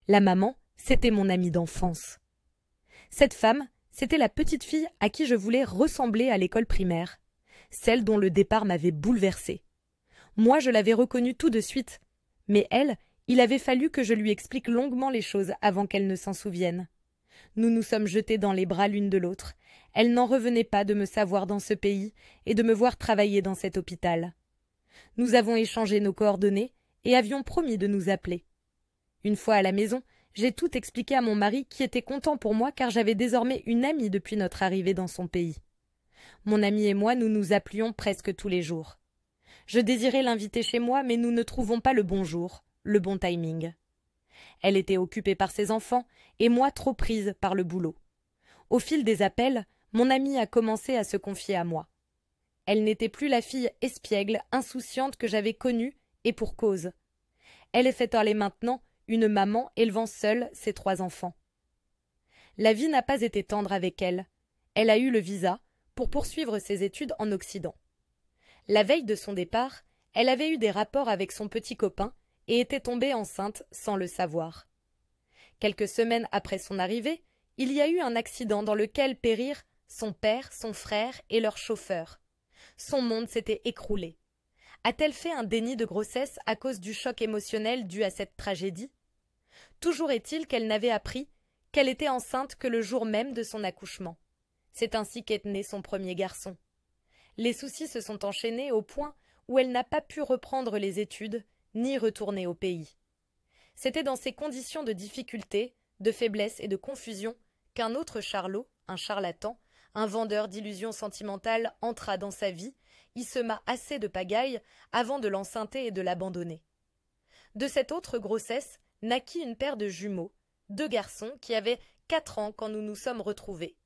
La maman, c'était mon amie d'enfance. Cette femme, c'était la petite fille à qui je voulais ressembler à l'école primaire, celle dont le départ m'avait bouleversée. Moi, je l'avais reconnue tout de suite, mais elle, il avait fallu que je lui explique longuement les choses avant qu'elle ne s'en souvienne. Nous nous sommes jetés dans les bras l'une de l'autre. Elle n'en revenait pas de me savoir dans ce pays et de me voir travailler dans cet hôpital. Nous avons échangé nos coordonnées et avions promis de nous appeler. Une fois à la maison, j'ai tout expliqué à mon mari qui était content pour moi car j'avais désormais une amie depuis notre arrivée dans son pays. Mon ami et moi, nous nous appelions presque tous les jours. Je désirais l'inviter chez moi, mais nous ne trouvons pas le bon jour, le bon timing. Elle était occupée par ses enfants et moi trop prise par le boulot. Au fil des appels, mon amie a commencé à se confier à moi. Elle n'était plus la fille espiègle, insouciante que j'avais connue, et pour cause. Elle est alors maintenant une maman élevant seule ses 3 enfants. La vie n'a pas été tendre avec elle. Elle a eu le visa pour poursuivre ses études en Occident. La veille de son départ, elle avait eu des rapports avec son petit copain et était tombée enceinte sans le savoir. Quelques semaines après son arrivée, il y a eu un accident dans lequel périrent son père, son frère et leur chauffeur. Son monde s'était écroulé. A-t-elle fait un déni de grossesse à cause du choc émotionnel dû à cette tragédie? Toujours est-il qu'elle n'avait appris qu'elle était enceinte que le jour même de son accouchement. C'est ainsi qu'est né son premier garçon. Les soucis se sont enchaînés au point où elle n'a pas pu reprendre les études ni retourner au pays. C'était dans ces conditions de difficulté, de faiblesse et de confusion qu'un autre charlot, un charlatan, un vendeur d'illusions sentimentales entra dans sa vie, y sema assez de pagaille avant de l'enceinter et de l'abandonner. De cette autre grossesse naquit une paire de jumeaux, 2 garçons qui avaient 4 ans quand nous nous sommes retrouvés.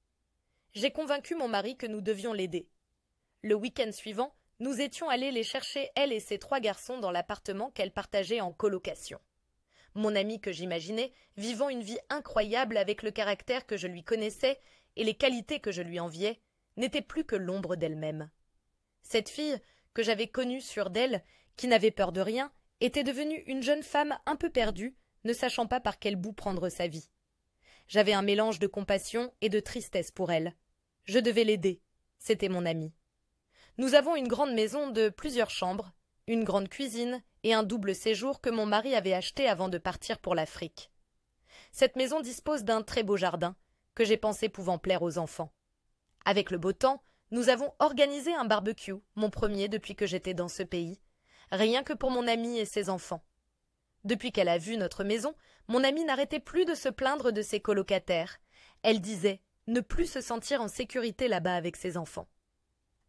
J'ai convaincu mon mari que nous devions l'aider. Le week-end suivant, nous étions allés les chercher, elle et ses 3 garçons, dans l'appartement qu'elle partageait en colocation. Mon amie que j'imaginais, vivant une vie incroyable avec le caractère que je lui connaissais et les qualités que je lui enviais, n'était plus que l'ombre d'elle-même. Cette fille, que j'avais connue sûre d'elle, qui n'avait peur de rien, était devenue une jeune femme un peu perdue, ne sachant pas par quel bout prendre sa vie. J'avais un mélange de compassion et de tristesse pour elle. Je devais l'aider. C'était mon amie. Nous avons une grande maison de plusieurs chambres, une grande cuisine et un double séjour que mon mari avait acheté avant de partir pour l'Afrique. Cette maison dispose d'un très beau jardin, que j'ai pensé pouvant plaire aux enfants. Avec le beau temps, nous avons organisé un barbecue, mon premier depuis que j'étais dans ce pays, rien que pour mon amie et ses enfants. Depuis qu'elle a vu notre maison, mon amie n'arrêtait plus de se plaindre de ses colocataires. Elle disait ne plus se sentir en sécurité là-bas avec ses enfants.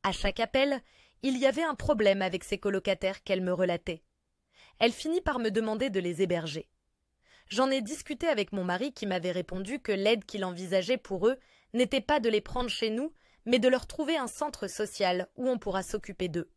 À chaque appel, il y avait un problème avec ses colocataires qu'elle me relatait. Elle finit par me demander de les héberger. J'en ai discuté avec mon mari qui m'avait répondu que l'aide qu'il envisageait pour eux n'était pas de les prendre chez nous, mais de leur trouver un centre social où on pourra s'occuper d'eux.